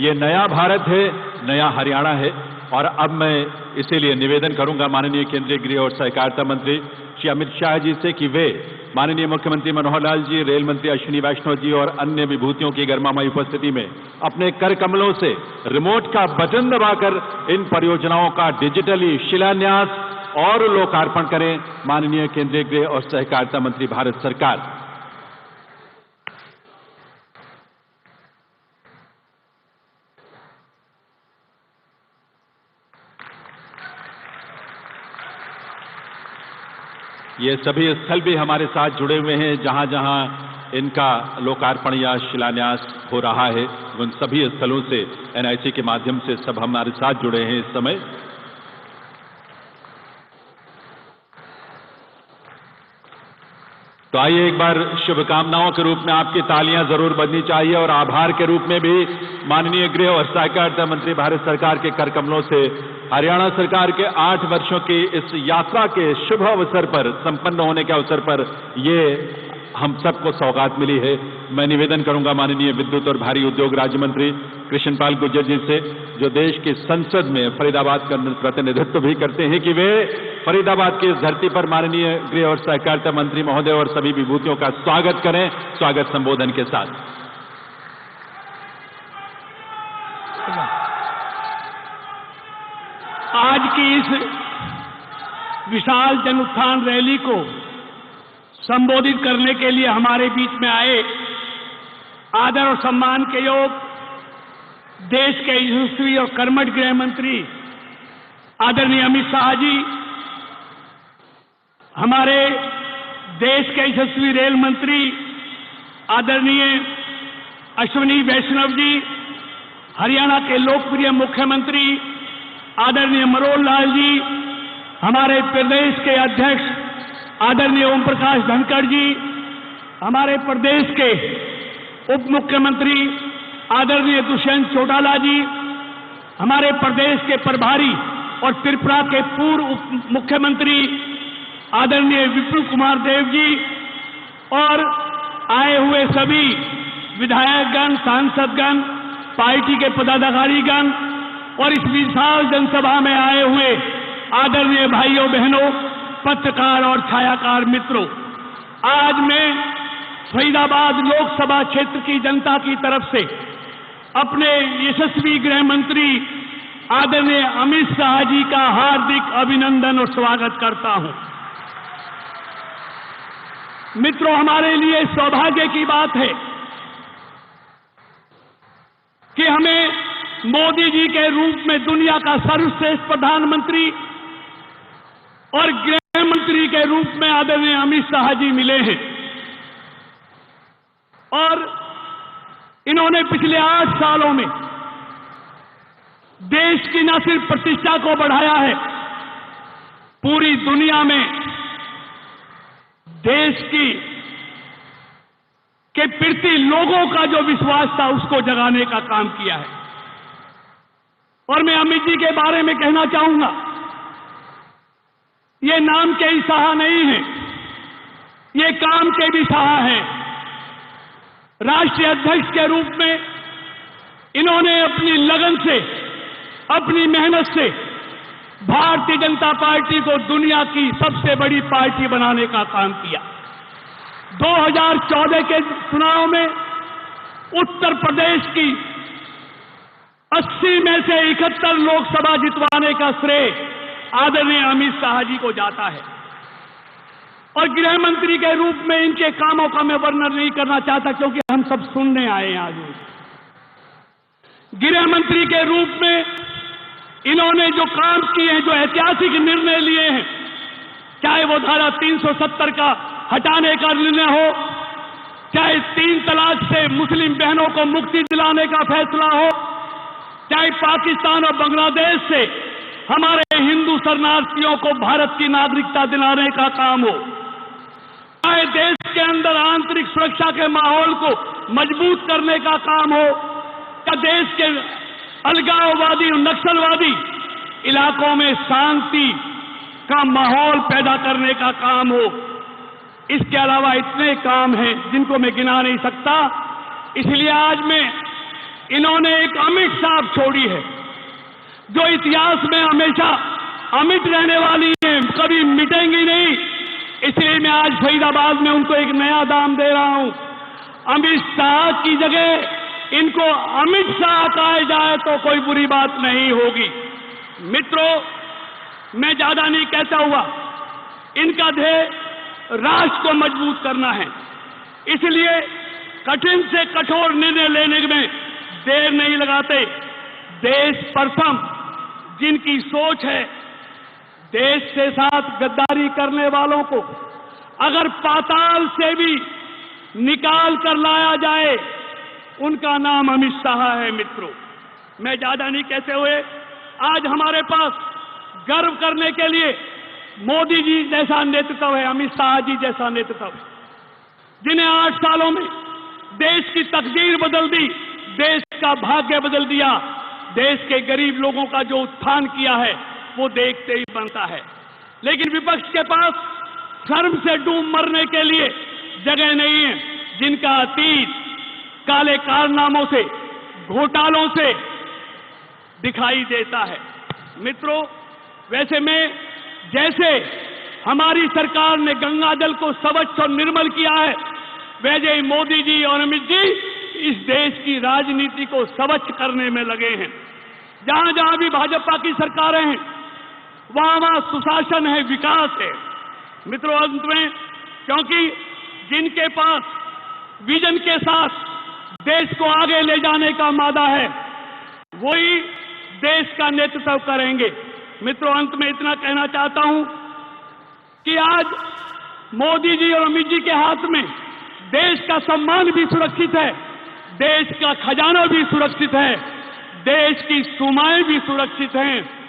ये नया भारत है, नया हरियाणा है। और अब मैं इसीलिए निवेदन करूंगा माननीय केंद्रीय गृह और सहकारिता मंत्री श्री अमित शाह जी से कि वे माननीय मुख्यमंत्री मनोहर लाल जी, रेल मंत्री अश्विनी वैष्णव जी और अन्य विभूतियों की गरिमामयी उपस्थिति में अपने कर कमलों से रिमोट का बटन दबाकर इन परियोजनाओं का डिजिटली शिलान्यास और लोकार्पण करें। माननीय केंद्रीय गृह और सहकारिता मंत्री, भारत सरकार। ये सभी स्थल भी हमारे साथ जुड़े हुए हैं जहां जहां इनका लोकार्पण या शिलान्यास हो रहा है। उन सभी स्थलों से एनआईसी के माध्यम से सब हमारे साथ जुड़े हैं इस समय। तो आइए एक बार शुभकामनाओं के रूप में आपकी तालियां जरूर बजनी चाहिए और आभार के रूप में भी माननीय गृह और सहकारिता मंत्री, भारत सरकार के कर कमलों से हरियाणा सरकार के 8 वर्षों की इस यात्रा के शुभ अवसर पर, संपन्न होने के अवसर पर ये हम सबको सौगात मिली है। मैं निवेदन करूंगा माननीय विद्युत और भारी उद्योग राज्य मंत्री कृष्णपाल गुर्जर जी से, जो देश की संसद में फरीदाबाद का प्रतिनिधित्व भी करते हैं, कि वे फरीदाबाद की इस धरती पर माननीय गृह और सहकारिता मंत्री महोदय और सभी विभूतियों का स्वागत करें, स्वागत संबोधन के साथ। आज की इस विशाल जन उत्थान रैली को संबोधित करने के लिए हमारे बीच में आए आदर और सम्मान के योग देश के यशस्वी और कर्मठ गृह मंत्री आदरणीय अमित शाह जी, हमारे देश के यशस्वी रेल मंत्री आदरणीय अश्विनी वैष्णव जी, हरियाणा के लोकप्रिय मुख्यमंत्री आदरणीय मनोहर लाल जी, हमारे प्रदेश के अध्यक्ष आदरणीय ओम प्रकाश धनखड़ जी, हमारे प्रदेश के उप मुख्यमंत्री आदरणीय दुष्यंत चौटाला जी, हमारे प्रदेश के प्रभारी और त्रिपुरा के पूर्व उप मुख्यमंत्री आदरणीय विपुल कुमार देव जी, और आए हुए सभी विधायकगण, सांसदगण, पार्टी के पदाधिकारीगण और इस विशाल जनसभा में आए हुए आदरणीय भाइयों बहनों, पत्रकार और छायाकार मित्रों, आज मैं फरीदाबाद लोकसभा क्षेत्र की जनता की तरफ से अपने यशस्वी गृह मंत्री आदरणीय अमित शाह जी का हार्दिक अभिनंदन और स्वागत करता हूं। मित्रों, हमारे लिए सौभाग्य की बात है कि हमें मोदी जी के रूप में दुनिया का सर्वश्रेष्ठ प्रधानमंत्री और गृह मंत्री के रूप में आदरणीय अमित शाह जी मिले हैं। और इन्होंने पिछले 8 सालों में देश की न सिर्फ प्रतिष्ठा को बढ़ाया है, पूरी दुनिया में देश के प्रति लोगों का जो विश्वास था उसको जगाने का काम किया है। और मैं अमित जी के बारे में कहना चाहूंगा, ये नाम के ही शाह नहीं है, ये काम के भी शाह हैं। राष्ट्रीय अध्यक्ष के रूप में इन्होंने अपनी लगन से, अपनी मेहनत से भारतीय जनता पार्टी को दुनिया की सबसे बड़ी पार्टी बनाने का काम किया। 2014 के चुनाव में उत्तर प्रदेश की 80 में से 71 लोकसभा जितवाने का श्रेय आदरणीय अमित शाह जी को जाता है। और गृह मंत्री के रूप में इनके कामों का मैं वर्णन नहीं करना चाहता, क्योंकि हम सब सुनने आए हैं आज। गृह मंत्री के रूप में इन्होंने जो काम किए हैं, जो ऐतिहासिक निर्णय लिए हैं, चाहे वो धारा 370 का हटाने का निर्णय हो, चाहे 3 तलाक से मुस्लिम बहनों को मुक्ति दिलाने का फैसला हो, चाहे पाकिस्तान और बांग्लादेश से हमारे हिंदू शरणार्थियों को भारत की नागरिकता दिलाने का काम हो, चाहे देश के अंदर आंतरिक सुरक्षा के माहौल को मजबूत करने का काम हो, या देश के अलगाववादी और नक्सलवादी इलाकों में शांति का माहौल पैदा करने का काम हो। इसके अलावा इतने काम हैं जिनको मैं गिना नहीं सकता। इसलिए आज मैं इन्होंने एक अमिट छाप छोड़ी है जो इतिहास में हमेशा अमिट रहने वाली है, कभी मिटेंगी नहीं। इसलिए मैं आज फरीदाबाद में उनको एक नया दाम दे रहा हूं। अमित शाह की जगह इनको अमित शाह कहा जाए तो कोई बुरी बात नहीं होगी। मित्रों, मैं ज्यादा नहीं कहता हुआ, इनका ध्येय राष्ट्र को मजबूत करना है, इसलिए कठिन से कठोर निर्णय लेने में देर नहीं लगाते। देश प्रथम जिनकी सोच है, देश के साथ गद्दारी करने वालों को अगर पाताल से भी निकाल कर लाया जाए, उनका नाम अमित शाह है। मित्रों, मैं ज्यादा नहीं कहते हुए, आज हमारे पास गर्व करने के लिए मोदी जी जैसा नेतृत्व है, अमित शाह जी जैसा नेतृत्व है, जिन्हें 8 सालों में देश की तकदीर बदल दी, देश का भाग्य बदल दिया, देश के गरीब लोगों का जो उत्थान किया है वो देखते ही बनता है। लेकिन विपक्ष के पास शर्म से डूब मरने के लिए जगह नहीं है, जिनका अतीत काले कारनामों से, घोटालों से दिखाई देता है। मित्रों, वैसे में जैसे हमारी सरकार ने गंगा जल को स्वच्छ और निर्मल किया है, वैसे ही मोदी जी और अमित जी इस देश की राजनीति को स्वच्छ करने में लगे हैं। जहां जहां भी भाजपा की सरकारें हैं, वहां वहां सुशासन है, विकास है। मित्रों, अंत में, क्योंकि जिनके पास विजन के साथ देश को आगे ले जाने का मादा है, वही देश का नेतृत्व करेंगे। मित्रों, अंत में इतना कहना चाहता हूं कि आज मोदी जी और अमित जी के हाथ में देश का सम्मान भी सुरक्षित है, देश का खजाना भी सुरक्षित है, देश की सीमाएं भी सुरक्षित हैं।